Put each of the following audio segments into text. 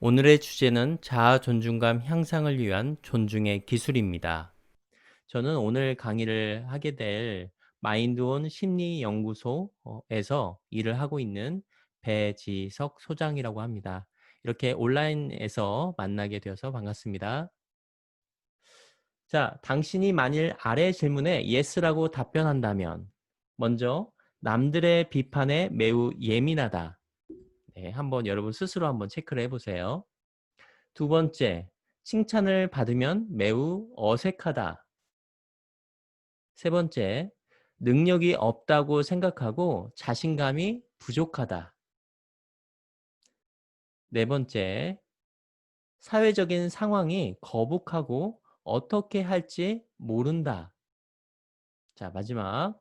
오늘의 주제는 자아 존중감 향상을 위한 존중의 기술입니다. 저는 오늘 강의를 하게 될 마인드온 심리연구소에서 일을 하고 있는 배지석 소장이라고 합니다. 이렇게 온라인에서 만나게 되어서 반갑습니다. 자, 당신이 만일 아래 질문에 yes라고 답변한다면, 먼저 남들의 비판에 매우 예민하다. 네, 한번 여러분 스스로 한번 체크를 해보세요. 두 번째, 칭찬을 받으면 매우 어색하다. 세 번째, 능력이 없다고 생각하고 자신감이 부족하다. 네 번째, 사회적인 상황이 거북하고 어떻게 할지 모른다. 자, 마지막,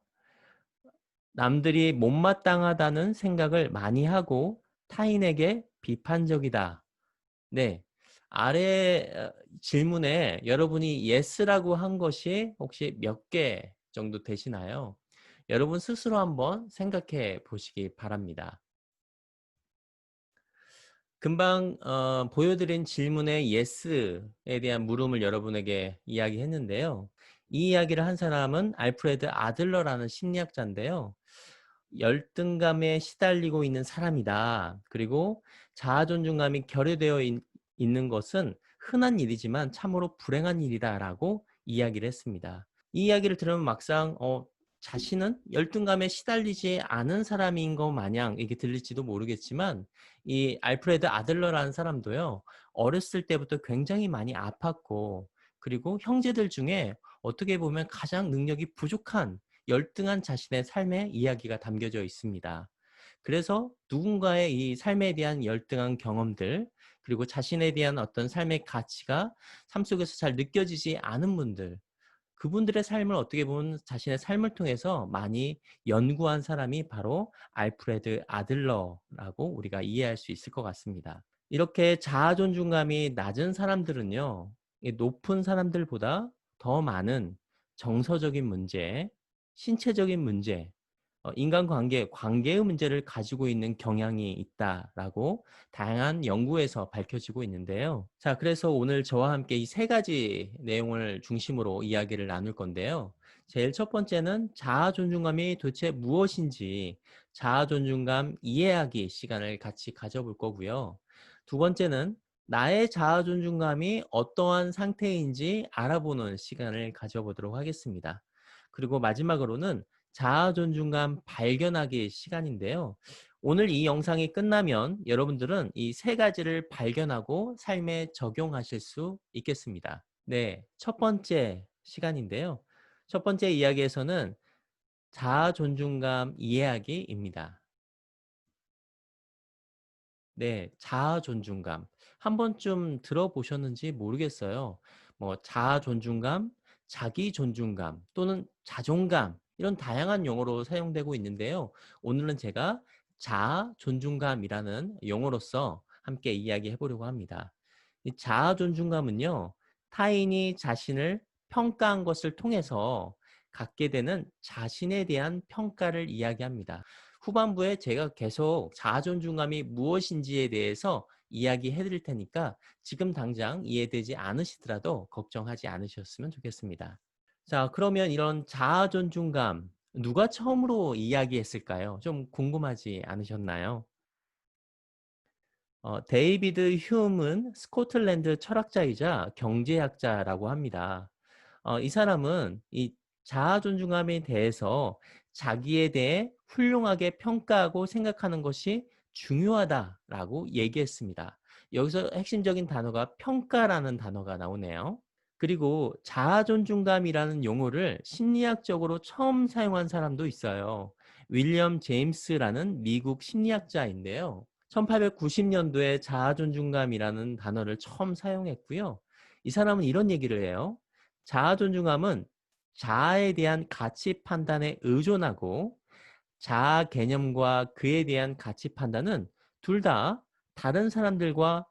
남들이 못마땅하다는 생각을 많이 하고 타인에게 비판적이다. 네. 아래 질문에 여러분이 yes라고 한 것이 혹시 몇 개 정도 되시나요? 여러분 스스로 한번 생각해 보시기 바랍니다. 금방 보여드린 질문에 yes에 대한 물음을 여러분에게 이야기했는데요. 이 이야기를 한 사람은 알프레드 아들러라는 심리학자인데요. 열등감에 시달리고 있는 사람이다. 그리고 자아존중감이 결여되어 있는 것은 흔한 일이지만 참으로 불행한 일이다라고 이야기를 했습니다. 이 이야기를 들으면 막상 자신은 열등감에 시달리지 않은 사람인 것 마냥 이게 들릴지도 모르겠지만 이 알프레드 아들러라는 사람도요. 어렸을 때부터 굉장히 많이 아팠고 그리고 형제들 중에 어떻게 보면 가장 능력이 부족한 열등한 자신의 삶의 이야기가 담겨져 있습니다. 그래서 누군가의 이 삶에 대한 열등한 경험들 그리고 자신에 대한 어떤 삶의 가치가 삶 속에서 잘 느껴지지 않은 분들 그분들의 삶을 어떻게 보면 자신의 삶을 통해서 많이 연구한 사람이 바로 알프레드 아들러라고 우리가 이해할 수 있을 것 같습니다. 이렇게 자아 존중감이 낮은 사람들은요, 높은 사람들보다 더 많은 정서적인 문제, 신체적인 문제, 인간관계, 관계의 문제를 가지고 있는 경향이 있다라고 다양한 연구에서 밝혀지고 있는데요. 자, 그래서 오늘 저와 함께 이 세 가지 내용을 중심으로 이야기를 나눌 건데요. 제일 첫 번째는 자아 존중감이 도대체 무엇인지 자아 존중감 이해하기 시간을 같이 가져볼 거고요. 두 번째는 나의 자아 존중감이 어떠한 상태인지 알아보는 시간을 가져보도록 하겠습니다. 그리고 마지막으로는 자아 존중감 발견하기 시간인데요. 오늘 이 영상이 끝나면 여러분들은 이 세 가지를 발견하고 삶에 적용하실 수 있겠습니다. 네, 첫 번째 시간인데요. 첫 번째 이야기에서는 자아 존중감 이해하기입니다. 네, 자아 존중감. 한 번쯤 들어보셨는지 모르겠어요. 뭐 자아 존중감, 자기 존중감 또는 자존감 이런 다양한 용어로 사용되고 있는데요. 오늘은 제가 자아 존중감이라는 용어로서 함께 이야기해 보려고 합니다. 이 자아 존중감은요. 타인이 자신을 평가한 것을 통해서 갖게 되는 자신에 대한 평가를 이야기합니다. 후반부에 제가 계속 자아존중감이 무엇인지에 대해서 이야기해 드릴 테니까 지금 당장 이해되지 않으시더라도 걱정하지 않으셨으면 좋겠습니다. 자, 그러면 이런 자아존중감 누가 처음으로 이야기했을까요? 좀 궁금하지 않으셨나요? 데이비드 휴음은 스코틀랜드 철학자이자 경제학자라고 합니다. 이 사람은 이 자아 존중감에 대해서 자기에 대해 훌륭하게 평가하고 생각하는 것이 중요하다라고 얘기했습니다. 여기서 핵심적인 단어가 평가라는 단어가 나오네요. 그리고 자아 존중감이라는 용어를 심리학적으로 처음 사용한 사람도 있어요. 윌리엄 제임스라는 미국 심리학자인데요. 1890년도에 자아 존중감이라는 단어를 처음 사용했고요. 이 사람은 이런 얘기를 해요. 자아 존중감은 자아에 대한 가치 판단에 의존하고 자아 개념과 그에 대한 가치 판단은 둘 다 다른 사람들과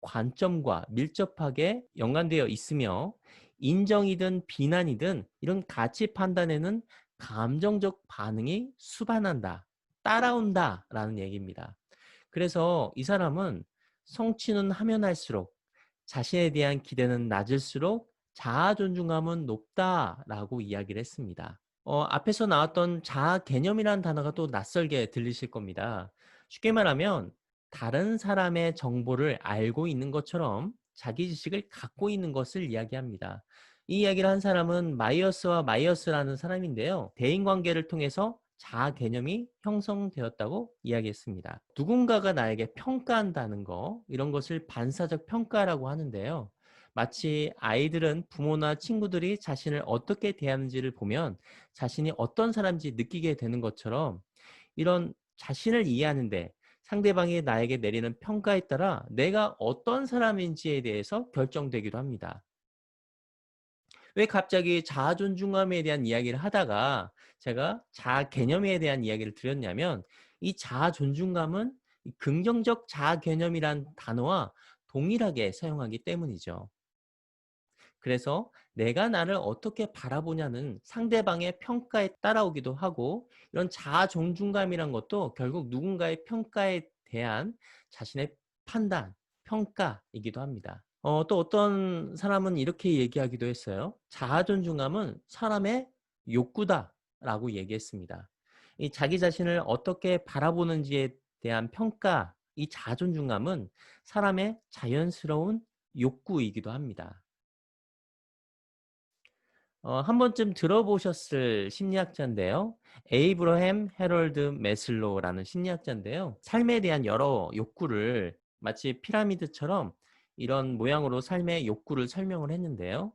관점과 밀접하게 연관되어 있으며 인정이든 비난이든 이런 가치 판단에는 감정적 반응이 수반한다, 따라온다 라는 얘기입니다. 그래서 이 사람은 성취는 하면 할수록 자신에 대한 기대는 낮을수록 자아 존중감은 높다라고 이야기를 했습니다. 앞에서 나왔던 자아 개념이라는 단어가 또 낯설게 들리실 겁니다. 쉽게 말하면 다른 사람의 정보를 알고 있는 것처럼 자기 지식을 갖고 있는 것을 이야기합니다. 이 이야기를 한 사람은 마이어스와 마이어스라는 사람인데요. 대인관계를 통해서 자아 개념이 형성되었다고 이야기했습니다. 누군가가 나에게 평가한다는 거, 이런 것을 반사적 평가라고 하는데요. 마치 아이들은 부모나 친구들이 자신을 어떻게 대하는지를 보면 자신이 어떤 사람인지 느끼게 되는 것처럼 이런 자신을 이해하는데 상대방이 나에게 내리는 평가에 따라 내가 어떤 사람인지에 대해서 결정되기도 합니다. 왜 갑자기 자아 존중감에 대한 이야기를 하다가 제가 자아 개념에 대한 이야기를 드렸냐면 이 자아 존중감은 이 긍정적 자아 개념이란 단어와 동일하게 사용하기 때문이죠. 그래서 내가 나를 어떻게 바라보냐는 상대방의 평가에 따라오기도 하고 이런 자아 존중감이란 것도 결국 누군가의 평가에 대한 자신의 판단, 평가이기도 합니다. 또 어떤 사람은 이렇게 얘기하기도 했어요. 자아 존중감은 사람의 욕구다라고 얘기했습니다. 이 자기 자신을 어떻게 바라보는지에 대한 평가, 이 자아 존중감은 사람의 자연스러운 욕구이기도 합니다. 한 번쯤 들어보셨을 심리학자인데요. 에이브러햄 해럴드 메슬로우라는 심리학자인데요. 삶에 대한 여러 욕구를 마치 피라미드처럼 이런 모양으로 삶의 욕구를 설명을 했는데요.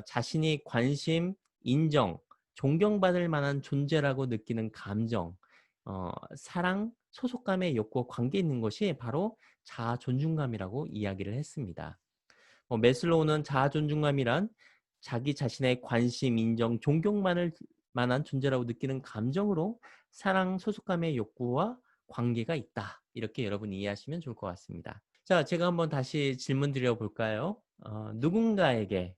자신이 관심, 인정, 존경받을 만한 존재라고 느끼는 감정, 사랑, 소속감의 욕구와 관계 있는 것이 바로 자아 존중감이라고 이야기를 했습니다. 매슬로우는 자아 존중감이란 자기 자신의 관심, 인정, 존경만을 만한 존재라고 느끼는 감정으로 사랑, 소속감의 욕구와 관계가 있다. 이렇게 여러분이 이해하시면 좋을 것 같습니다. 자, 제가 한번 다시 질문 드려 볼까요? 누군가에게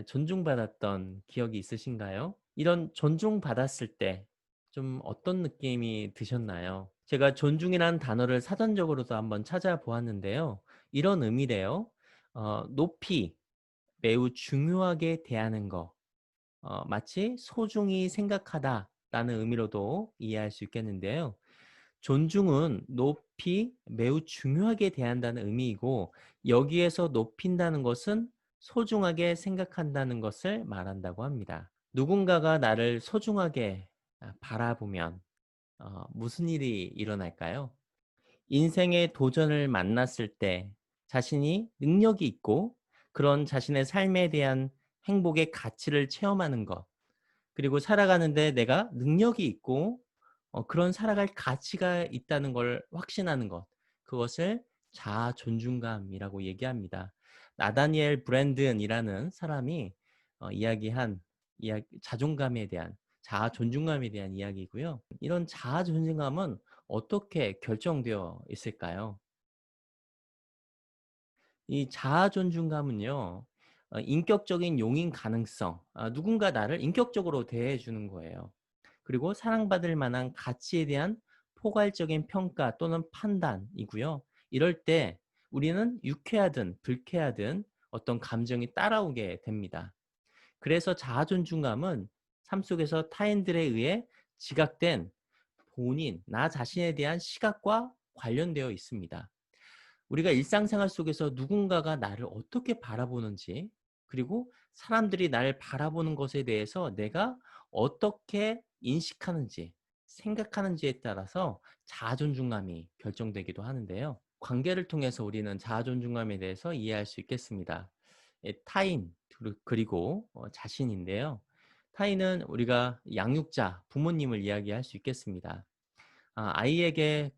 존중받았던 기억이 있으신가요? 이런 존중받았을 때 좀 어떤 느낌이 드셨나요? 제가 존중이라는 단어를 사전적으로도 한번 찾아보았는데요. 이런 의미래요. 높이, 매우 중요하게 대하는 거, 마치 소중히 생각하다라는 의미로도 이해할 수 있겠는데요. 존중은 높이, 매우 중요하게 대한다는 의미이고 여기에서 높인다는 것은 소중하게 생각한다는 것을 말한다고 합니다. 누군가가 나를 소중하게 바라보면 무슨 일이 일어날까요? 인생의 도전을 만났을 때 자신이 능력이 있고 그런 자신의 삶에 대한 행복의 가치를 체험하는 것, 그리고 살아가는데 내가 능력이 있고 그런 살아갈 가치가 있다는 걸 확신하는 것, 그것을 자아 존중감이라고 얘기합니다. 나다니엘 브랜든이라는 사람이 이야기한 자존감에 대한 자아 존중감에 대한 이야기고요. 이런 자아 존중감은 어떻게 결정되어 있을까요? 이 자아 존중감은요, 인격적인 용인 가능성, 누군가 나를 인격적으로 대해 주는 거예요. 그리고 사랑받을 만한 가치에 대한 포괄적인 평가 또는 판단이고요. 이럴 때 우리는 유쾌하든 불쾌하든 어떤 감정이 따라오게 됩니다. 그래서 자아 존중감은 삶 속에서 타인들에 의해 지각된 본인, 나 자신에 대한 시각과 관련되어 있습니다. 우리가 일상생활 속에서 누군가가 나를 어떻게 바라보는지, 그리고 사람들이 나를 바라보는 것에 대해서 내가 어떻게 인식하는지, 생각하는지에 따라서 자아존중감이 결정되기도 하는데요. 관계를 통해서 우리는 자아존중감에 대해서 이해할 수 있겠습니다. 타인, 그리고 자신인데요. 타인은 우리가 양육자, 부모님을 이야기할 수 있겠습니다. 아이에게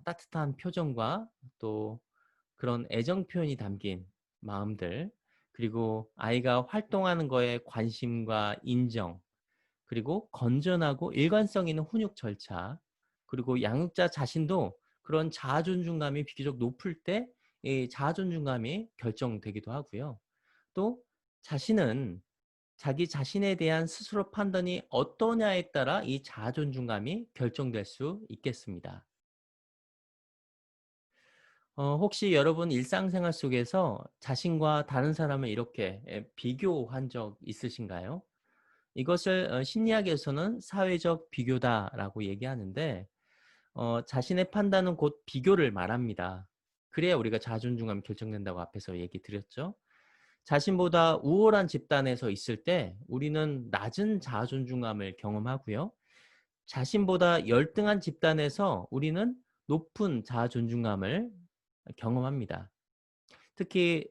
따뜻한 표정과 또 그런 애정 표현이 담긴 마음들, 그리고 아이가 활동하는 거에 관심과 인정, 그리고 건전하고 일관성 있는 훈육 절차, 그리고 양육자 자신도 그런 자아존중감이 비교적 높을 때 이 자아존중감이 결정되기도 하고요. 또 자신은 자기 자신에 대한 스스로 판단이 어떠냐에 따라 이 자아존중감이 결정될 수 있겠습니다. 혹시 여러분 일상생활 속에서 자신과 다른 사람을 이렇게 비교한 적 있으신가요? 이것을 심리학에서는 사회적 비교다라고 얘기하는데 자신의 판단은 곧 비교를 말합니다. 그래야 우리가 자존감이 결정된다고 앞에서 얘기 드렸죠. 자신보다 우월한 집단에서 있을 때 우리는 낮은 자존감을 경험하고요. 자신보다 열등한 집단에서 우리는 높은 자존감을 경험합니다. 특히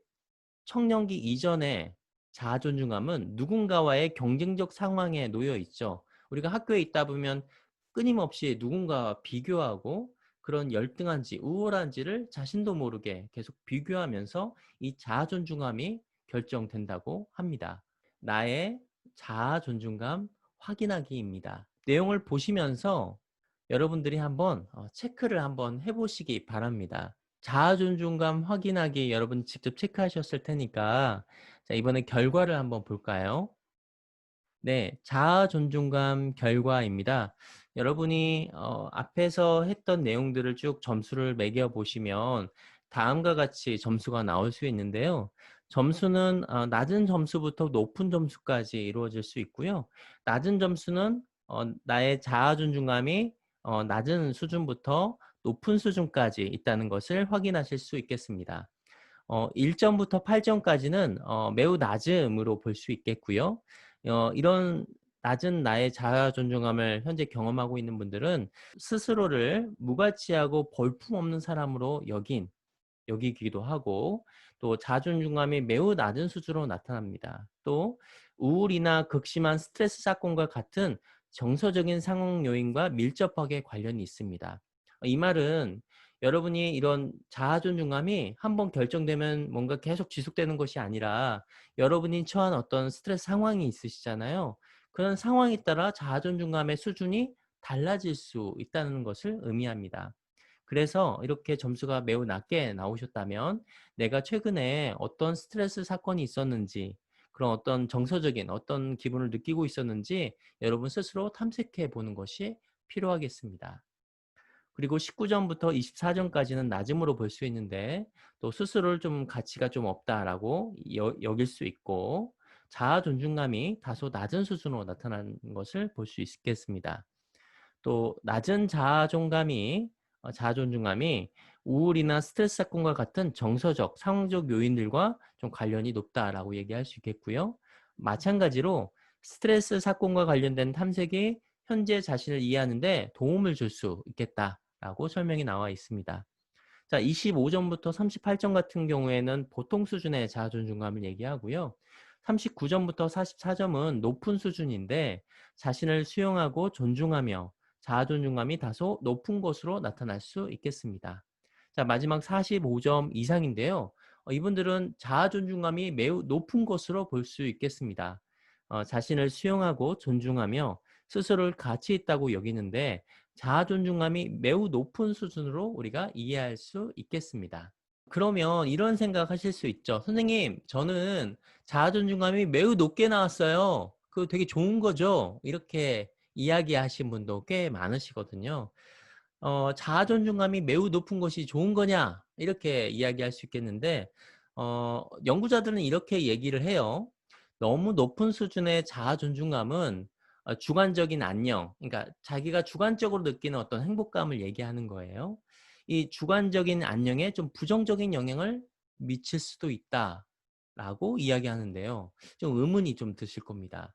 청년기 이전에 자아존중감은 누군가와의 경쟁적 상황에 놓여 있죠. 우리가 학교에 있다 보면 끊임없이 누군가와 비교하고 그런 열등한지 우월한지를 자신도 모르게 계속 비교하면서 이 자아존중감이 결정된다고 합니다. 나의 자아존중감 확인하기입니다. 내용을 보시면서 여러분들이 한번 체크를 한번 해보시기 바랍니다. 자아존중감 확인하기 여러분 직접 체크하셨을 테니까 자, 이번에 결과를 한번 볼까요? 네, 자아존중감 결과입니다. 여러분이 앞에서 했던 내용들을 쭉 점수를 매겨 보시면 다음과 같이 점수가 나올 수 있는데요. 점수는 낮은 점수부터 높은 점수까지 이루어질 수 있고요. 낮은 점수는 나의 자아존중감이 낮은 수준부터 높은 수준까지 있다는 것을 확인하실 수 있겠습니다. 1점부터 8점까지는 매우 낮음으로 볼 수 있겠고요. 이런 낮은 나의 자아 존중감을 현재 경험하고 있는 분들은 스스로를 무가치하고 볼품없는 사람으로 여기기도 하고 또 자존감이 매우 낮은 수준으로 나타납니다. 또 우울이나 극심한 스트레스 사건과 같은 정서적인 상황 요인과 밀접하게 관련이 있습니다. 이 말은 여러분이 이런 자아존중감이 한번 결정되면 뭔가 계속 지속되는 것이 아니라 여러분이 처한 어떤 스트레스 상황이 있으시잖아요. 그런 상황에 따라 자아존중감의 수준이 달라질 수 있다는 것을 의미합니다. 그래서 이렇게 점수가 매우 낮게 나오셨다면 내가 최근에 어떤 스트레스 사건이 있었는지 그런 어떤 정서적인 어떤 기분을 느끼고 있었는지 여러분 스스로 탐색해 보는 것이 필요하겠습니다. 그리고 19점부터 24점까지는 낮음으로 볼 수 있는데 또 스스로를 좀 가치가 좀 없다라고 여길 수 있고 자아 존중감이 다소 낮은 수준으로 나타나는 것을 볼 수 있겠습니다. 또 낮은 자아존중감이 우울이나 스트레스 사건과 같은 정서적, 상황적 요인들과 좀 관련이 높다라고 얘기할 수 있겠고요. 마찬가지로 스트레스 사건과 관련된 탐색이 현재 자신을 이해하는 데 도움을 줄 수 있겠다라고 설명이 나와 있습니다. 자, 25점부터 38점 같은 경우에는 보통 수준의 자아존중감을 얘기하고요. 39점부터 44점은 높은 수준인데 자신을 수용하고 존중하며 자아존중감이 다소 높은 것으로 나타날 수 있겠습니다. 자, 마지막 45점 이상인데요. 이분들은 자아존중감이 매우 높은 것으로 볼 수 있겠습니다. 자신을 수용하고 존중하며 스스로를 가치 있다고 여기는데 자아존중감이 매우 높은 수준으로 우리가 이해할 수 있겠습니다. 그러면 이런 생각하실 수 있죠. 선생님, 저는 자아존중감이 매우 높게 나왔어요. 그거 되게 좋은 거죠? 이렇게 이야기하신 분도 꽤 많으시거든요. 자아존중감이 매우 높은 것이 좋은 거냐? 이렇게 이야기할 수 있겠는데, 연구자들은 이렇게 얘기를 해요. 너무 높은 수준의 자아존중감은 주관적인 안녕, 그러니까 자기가 주관적으로 느끼는 어떤 행복감을 얘기하는 거예요. 이 주관적인 안녕에 좀 부정적인 영향을 미칠 수도 있다라고 이야기하는데요. 좀 의문이 좀 드실 겁니다.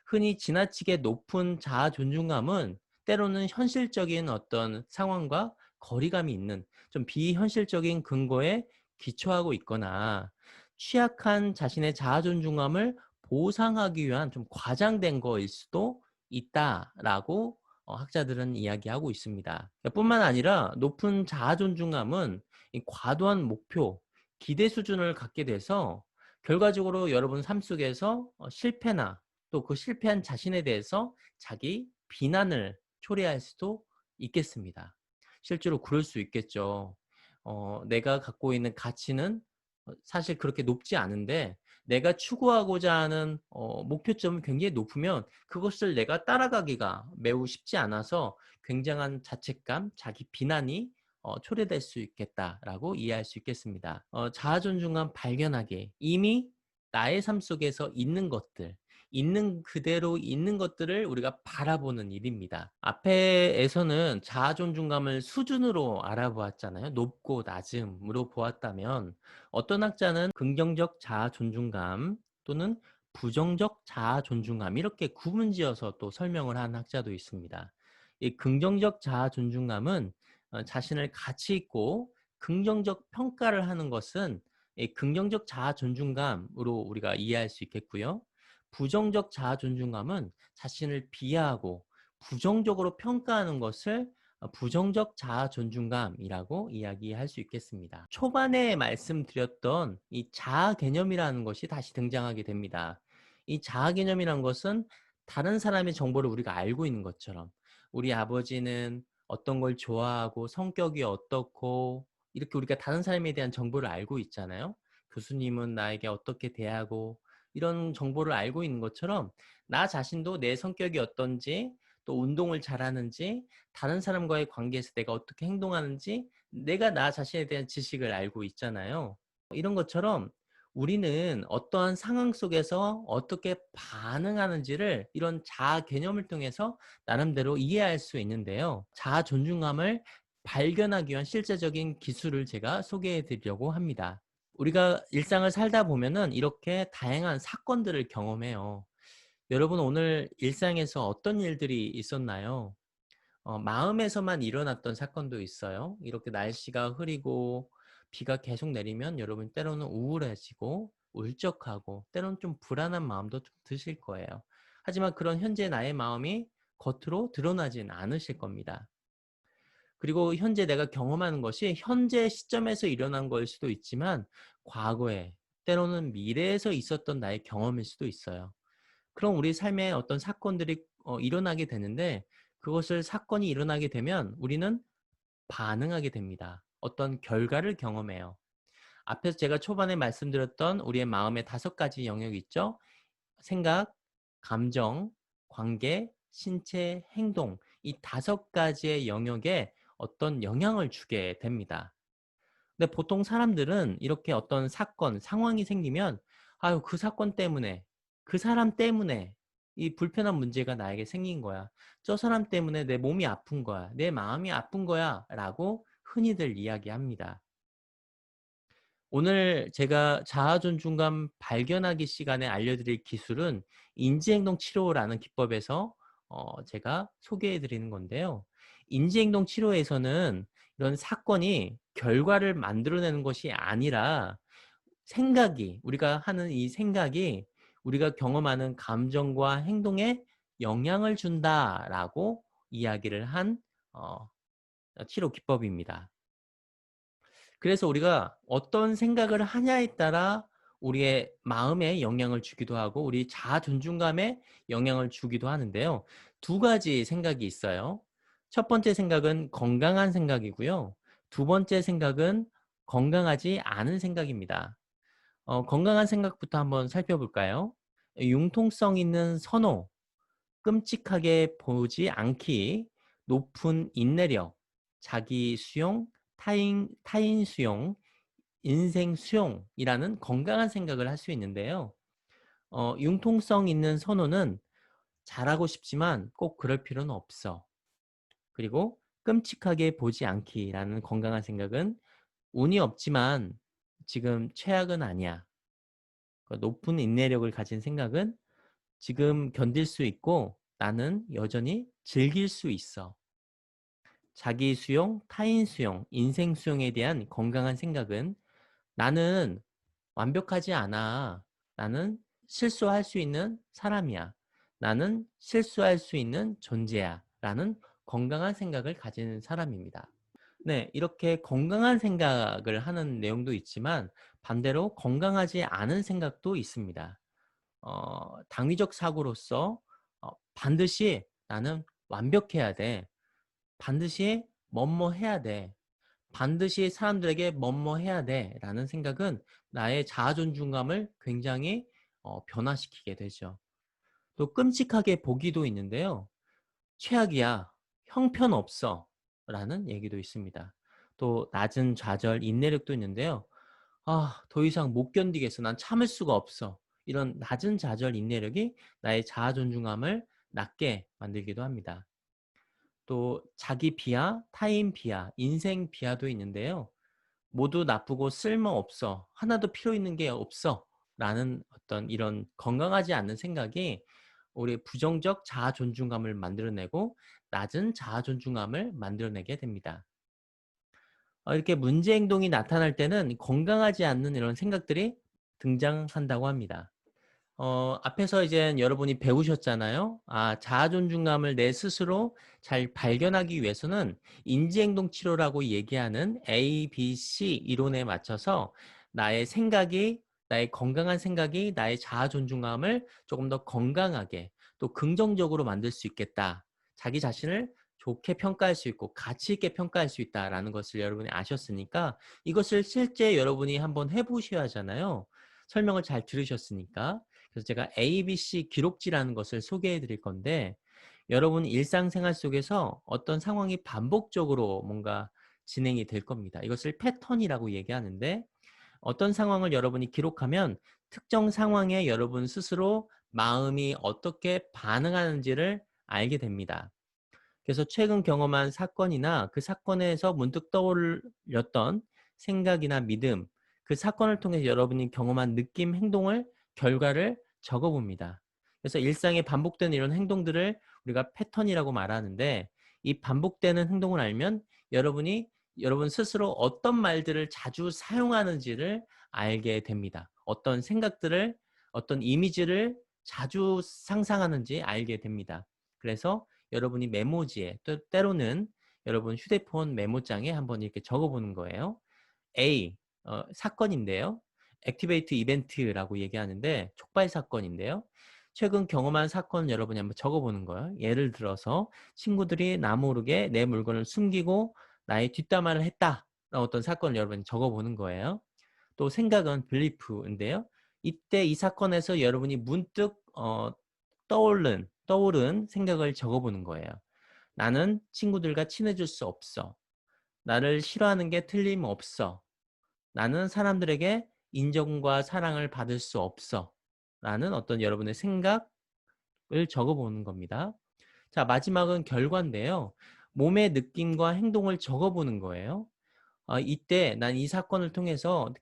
흔히 지나치게 높은 자아 존중감은 때로는 현실적인 어떤 상황과 거리감이 있는 좀 비현실적인 근거에 기초하고 있거나 취약한 자신의 자아 존중감을 보상하기 위한 좀 과장된 거일 수도 있다라고 학자들은 이야기하고 있습니다. 뿐만 아니라 높은 자아 존중감은 이 과도한 목표, 기대 수준을 갖게 돼서 결과적으로 여러분 삶 속에서 실패나 또 그 실패한 자신에 대해서 자기 비난을 초래할 수도 있겠습니다. 실제로 그럴 수 있겠죠. 내가 갖고 있는 가치는 사실 그렇게 높지 않은데 내가 추구하고자 하는 목표점이 굉장히 높으면 그것을 내가 따라가기가 매우 쉽지 않아서 굉장한 자책감, 자기 비난이 초래될 수 있겠다라고 이해할 수 있겠습니다. 자아존중감 발견하기. 이미 나의 삶 속에서 있는 것들, 있는 그대로 있는 것들을 우리가 바라보는 일입니다. 앞에에서는 자아존중감을 수준으로 알아보았잖아요. 높고 낮음으로 보았다면 어떤 학자는 긍정적 자아존중감 또는 부정적 자아존중감 이렇게 구분지어서 또 설명을 한 학자도 있습니다. 이 긍정적 자아존중감은 자신을 가치 있고 긍정적 평가를 하는 것은 이 긍정적 자아존중감으로 우리가 이해할 수 있겠고요. 부정적 자아존중감은 자신을 비하하고 부정적으로 평가하는 것을 부정적 자아존중감이라고 이야기할 수 있겠습니다. 초반에 말씀드렸던 이 자아 개념이라는 것이 다시 등장하게 됩니다. 이 자아 개념이란 것은 다른 사람의 정보를 우리가 알고 있는 것처럼 우리 아버지는 어떤 걸 좋아하고 성격이 어떻고 이렇게 우리가 다른 사람에 대한 정보를 알고 있잖아요. 교수님은 나에게 어떻게 대하고 이런 정보를 알고 있는 것처럼 나 자신도 내 성격이 어떤지 또 운동을 잘하는지 다른 사람과의 관계에서 내가 어떻게 행동하는지 내가 나 자신에 대한 지식을 알고 있잖아요. 이런 것처럼 우리는 어떠한 상황 속에서 어떻게 반응하는지를 이런 자아 개념을 통해서 나름대로 이해할 수 있는데요. 자아 존중감을 발견하기 위한 실제적인 기술을 제가 소개해 드리려고 합니다. 우리가 일상을 살다 보면은 이렇게 다양한 사건들을 경험해요. 여러분 오늘 일상에서 어떤 일들이 있었나요? 마음에서만 일어났던 사건도 있어요. 이렇게 날씨가 흐리고 비가 계속 내리면 여러분 때로는 우울해지고 울적하고 때로는 좀 불안한 마음도 좀 드실 거예요. 하지만 그런 현재 나의 마음이 겉으로 드러나진 않으실 겁니다. 그리고 현재 내가 경험하는 것이 현재 시점에서 일어난 걸 수도 있지만 과거에 때로는 미래에서 있었던 나의 경험일 수도 있어요. 그럼 우리 삶에 어떤 사건들이 일어나게 되는데 그것을 사건이 일어나게 되면 우리는 반응하게 됩니다. 어떤 결과를 경험해요. 앞에서 제가 초반에 말씀드렸던 우리의 마음의 5가지 영역이 있죠. 생각, 감정, 관계, 신체, 행동 이 5가지의 영역에 어떤 영향을 주게 됩니다. 근데 보통 사람들은 이렇게 어떤 사건, 상황이 생기면 아유, 그 사건 때문에, 그 사람 때문에 이 불편한 문제가 나에게 생긴 거야. 저 사람 때문에 내 몸이 아픈 거야. 내 마음이 아픈 거야. 라고 흔히들 이야기합니다. 오늘 제가 자아존중감 발견하기 시간에 알려드릴 기술은 인지행동 치료라는 기법에서 제가 소개해 드리는 건데요. 인지행동 치료에서는 이런 사건이 결과를 만들어내는 것이 아니라 생각이, 우리가 하는 이 생각이 우리가 경험하는 감정과 행동에 영향을 준다라고 이야기를 한 어, 치료 기법입니다. 그래서 우리가 어떤 생각을 하냐에 따라 우리의 마음에 영향을 주기도 하고 우리 자아 존중감에 영향을 주기도 하는데요. 2가지 생각이 있어요. 첫 번째 생각은 건강한 생각이고요. 2번째 생각은 건강하지 않은 생각입니다. 건강한 생각부터 한번 살펴볼까요? 융통성 있는 선호, 끔찍하게 보지 않기, 높은 인내력, 자기 수용, 타인 수용, 인생 수용이라는 건강한 생각을 할 수 있는데요. 융통성 있는 선호는 잘하고 싶지만 꼭 그럴 필요는 없어. 그리고 끔찍하게 보지 않기라는 건강한 생각은 운이 없지만 지금 최악은 아니야. 높은 인내력을 가진 생각은 지금 견딜 수 있고 나는 여전히 즐길 수 있어. 자기 수용, 타인 수용, 인생 수용에 대한 건강한 생각은 나는 완벽하지 않아. 나는 실수할 수 있는 사람이야. 나는 실수할 수 있는 존재야. 라는 건강한 생각을 가지는 사람입니다. 네, 이렇게 건강한 생각을 하는 내용도 있지만 반대로 건강하지 않은 생각도 있습니다. 당위적 사고로서 반드시 나는 완벽해야 돼. 반드시 뭐뭐 해야 돼. 반드시 사람들에게 뭐뭐 해야 돼. 라는 생각은 나의 자아존중감을 굉장히 변화시키게 되죠. 또 끔찍하게 보기도 있는데요. 최악이야. 형편없어. 라는 얘기도 있습니다. 또 낮은 좌절, 인내력도 있는데요. 더 이상 못 견디겠어. 난 참을 수가 없어. 이런 낮은 좌절, 인내력이 나의 자아 존중감을 낮게 만들기도 합니다. 또 자기 비하, 타인 비하, 인생 비하도 있는데요. 모두 나쁘고 쓸모없어. 하나도 필요 있는 게 없어. 라는 어떤 이런 건강하지 않은 생각이 우리의 부정적 자아 존중감을 만들어내고 낮은 자아 존중감을 만들어내게 됩니다. 이렇게 문제 행동이 나타날 때는 건강하지 않는 이런 생각들이 등장한다고 합니다. 앞에서 이제 여러분이 배우셨잖아요. 자아 존중감을 내 스스로 잘 발견하기 위해서는 인지행동 치료라고 얘기하는 ABC 이론에 맞춰서 나의 생각이, 나의 건강한 생각이 나의 자아 존중감을 조금 더 건강하게 또 긍정적으로 만들 수 있겠다. 자기 자신을 좋게 평가할 수 있고 가치 있게 평가할 수 있다라는 것을 여러분이 아셨으니까 이것을 실제 여러분이 한번 해보셔야 하잖아요. 설명을 잘 들으셨으니까. 그래서 제가 ABC 기록지라는 것을 소개해 드릴 건데 여러분 일상생활 속에서 어떤 상황이 반복적으로 뭔가 진행이 될 겁니다. 이것을 패턴이라고 얘기하는데 어떤 상황을 여러분이 기록하면 특정 상황에 여러분 스스로 마음이 어떻게 반응하는지를 알게 됩니다. 그래서 최근 경험한 사건이나 그 사건에서 문득 떠올렸던 생각이나 믿음, 그 사건을 통해서 여러분이 경험한 느낌, 행동을, 결과를 적어봅니다. 그래서 일상에 반복되는 이런 행동들을 우리가 패턴이라고 말하는데 이 반복되는 행동을 알면 여러분이 여러분 스스로 어떤 말들을 자주 사용하는지를 알게 됩니다. 어떤 생각들을, 어떤 이미지를 자주 상상하는지 알게 됩니다. 그래서 여러분이 메모지에 또 때로는 여러분 휴대폰 메모장에 한번 이렇게 적어보는 거예요. A 사건인데요. 액티베이트 이벤트라고 얘기하는데 촉발 사건인데요. 최근 경험한 사건 여러분이 한번 적어보는 거예요. 예를 들어서 친구들이 나 모르게 내 물건을 숨기고 나의 뒷담화를 했다. 어떤 사건을 여러분이 적어보는 거예요. 또 생각은 빌리프인데요. 이때 이 사건에서 여러분이 문득 떠오른 생각을 적어보는 거예요. 나는 친구들과 친해질 수 없어. 나를 싫어하는 게 틀림없어. 나는 사람들에게 인정과 사랑을 받을 수 없어. 라는 어떤 여러분의 생각을 적어보는 겁니다. 자, 마지막은 결과인데요. 몸의 느낌과 행동을 적어보는 거예요. 이때 난 이 사건을 통해서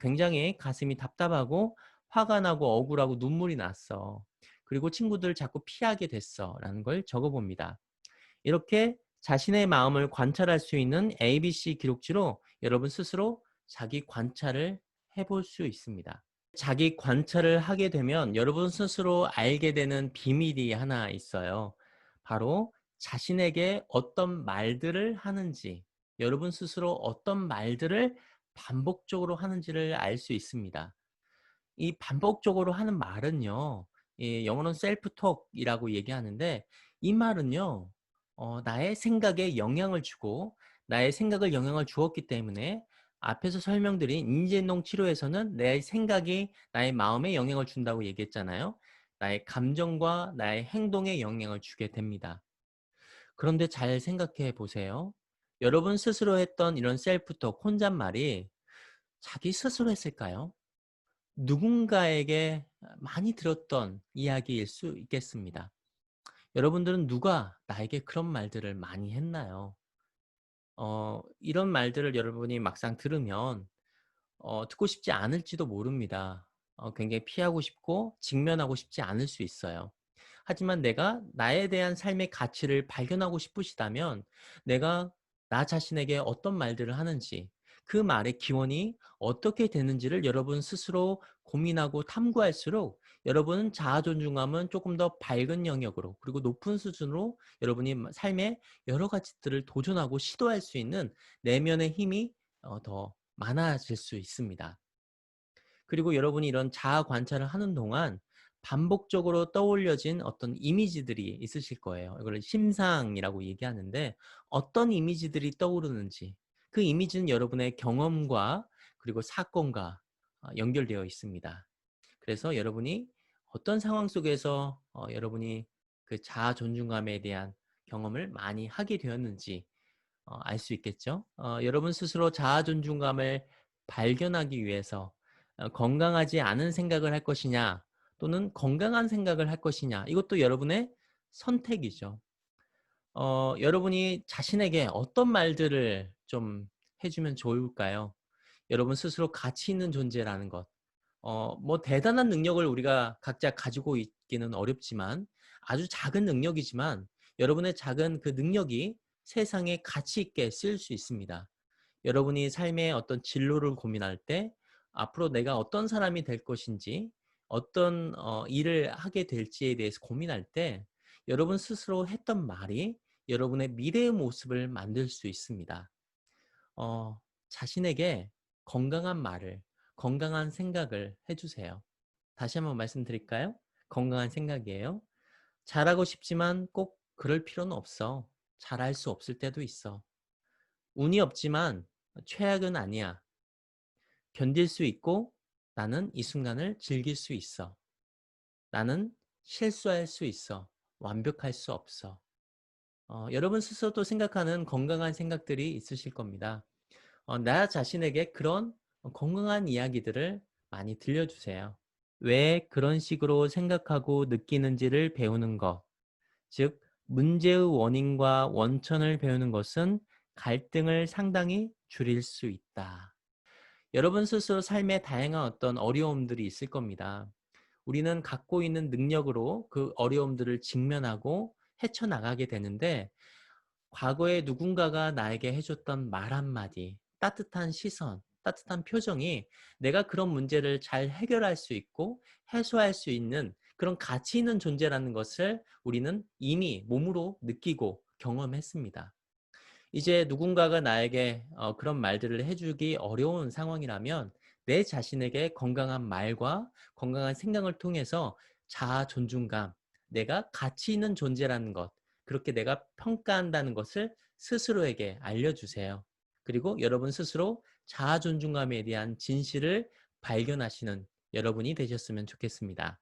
굉장히 가슴이 답답하고 화가 나고 억울하고 눈물이 났어. 그리고 친구들 자꾸 피하게 됐어. 라는 걸 적어봅니다. 이렇게 자신의 마음을 관찰할 수 있는 ABC 기록지로 여러분 스스로 자기 관찰을 해볼 수 있습니다. 자기 관찰을 하게 되면 여러분 스스로 알게 되는 비밀이 하나 있어요. 바로 자신에게 어떤 말들을 하는지, 여러분 스스로 어떤 말들을 반복적으로 하는지를 알 수 있습니다. 이 반복적으로 하는 말은요. 영어로는 셀프 톡이라고 얘기하는데 이 말은요. 나의 생각에 영향을 주고 나의 생각을 영향을 주었기 때문에 앞에서 설명드린 인지행동 치료에서는 내 생각이 나의 마음에 영향을 준다고 얘기했잖아요. 나의 감정과 나의 행동에 영향을 주게 됩니다. 그런데 잘 생각해 보세요. 여러분 스스로 했던 이런 셀프톡 혼잣말이 자기 스스로 했을까요? 누군가에게 많이 들었던 이야기일 수 있겠습니다. 여러분들은 누가 나에게 그런 말들을 많이 했나요? 이런 말들을 여러분이 막상 들으면 듣고 싶지 않을지도 모릅니다. 굉장히 피하고 싶고 직면하고 싶지 않을 수 있어요. 하지만 내가 나에 대한 삶의 가치를 발견하고 싶으시다면 내가 나 자신에게 어떤 말들을 하는지 그 말의 기원이 어떻게 되는지를 여러분 스스로 고민하고 탐구할수록 여러분 자아 존중감은 조금 더 밝은 영역으로 그리고 높은 수준으로 여러분이 삶의 여러 가지들을 도전하고 시도할 수 있는 내면의 힘이 더 많아질 수 있습니다. 그리고 여러분이 이런 자아 관찰을 하는 동안 반복적으로 떠올려진 어떤 이미지들이 있으실 거예요. 이걸 심상이라고 얘기하는데 어떤 이미지들이 떠오르는지 그 이미지는 여러분의 경험과 그리고 사건과 연결되어 있습니다. 그래서 여러분이 어떤 상황 속에서 여러분이 그 자아 존중감에 대한 경험을 많이 하게 되었는지 알 수 있겠죠. 여러분 스스로 자아 존중감을 발견하기 위해서 건강하지 않은 생각을 할 것이냐 또는 건강한 생각을 할 것이냐, 이것도 여러분의 선택이죠. 여러분이 자신에게 어떤 말들을 좀 해주면 좋을까요? 여러분 스스로 가치 있는 존재라는 것. 뭐 대단한 능력을 우리가 각자 가지고 있기는 어렵지만 아주 작은 능력이지만 여러분의 작은 그 능력이 세상에 가치 있게 쓰일 수 있습니다. 여러분이 삶의 어떤 진로를 고민할 때 앞으로 내가 어떤 사람이 될 것인지 어떤 일을 하게 될지에 대해서 고민할 때 여러분 스스로 했던 말이 여러분의 미래의 모습을 만들 수 있습니다. 자신에게 건강한 말을, 건강한 생각을 해주세요. 다시 한번 말씀드릴까요? 건강한 생각이에요. 잘하고 싶지만 꼭 그럴 필요는 없어. 잘할 수 없을 때도 있어. 운이 없지만 최악은 아니야. 견딜 수 있고 나는 이 순간을 즐길 수 있어. 나는 실수할 수 있어. 완벽할 수 없어. 여러분 스스로도 생각하는 건강한 생각들이 있으실 겁니다. 나 자신에게 그런 건강한 이야기들을 많이 들려주세요. 왜 그런 식으로 생각하고 느끼는지를 배우는 것, 즉 문제의 원인과 원천을 배우는 것은 갈등을 상당히 줄일 수 있다. 여러분 스스로 삶에 다양한 어떤 어려움들이 있을 겁니다. 우리는 갖고 있는 능력으로 그 어려움들을 직면하고 헤쳐나가게 되는데 과거에 누군가가 나에게 해줬던 말 한마디, 따뜻한 시선, 따뜻한 표정이 내가 그런 문제를 잘 해결할 수 있고 해소할 수 있는 그런 가치 있는 존재라는 것을 우리는 이미 몸으로 느끼고 경험했습니다. 이제 누군가가 나에게 그런 말들을 해주기 어려운 상황이라면 내 자신에게 건강한 말과 건강한 생각을 통해서 자아 존중감, 내가 가치 있는 존재라는 것, 그렇게 내가 평가한다는 것을 스스로에게 알려주세요. 그리고 여러분 스스로 자아 존중감에 대한 진실을 발견하시는 여러분이 되셨으면 좋겠습니다.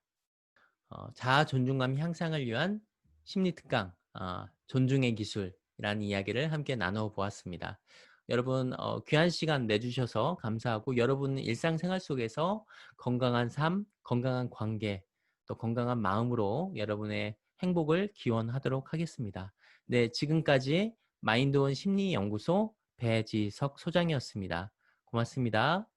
자아 존중감 향상을 위한 심리 특강, 존중의 기술이라는 이야기를 함께 나눠 보았습니다. 여러분 귀한 시간 내주셔서 감사하고 여러분 일상생활 속에서 건강한 삶, 건강한 관계, 또 건강한 마음으로 여러분의 행복을 기원하도록 하겠습니다. 네, 지금까지 마인드온 심리연구소 배지석 소장이었습니다. 고맙습니다.